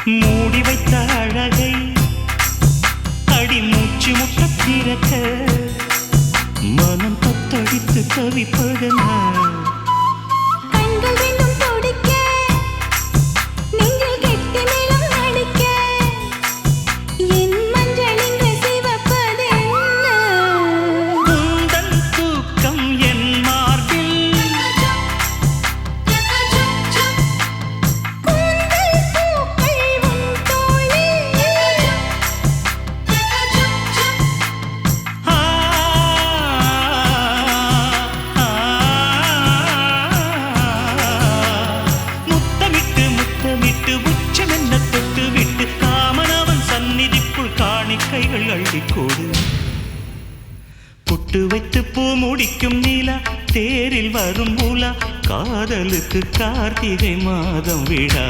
மூடி வைத்த அழகை அடி மூச்சு முட்ட திறக்க மனம் தத்தடித்து தவிப்பதென்ன கைகள் அள்ளிக்கோடு புட்டு வைத்து பூ முடிக்கும் நீலா தேரில் வரும் பூலா காதலுக்கு கார்த்திகை மாதம் விழா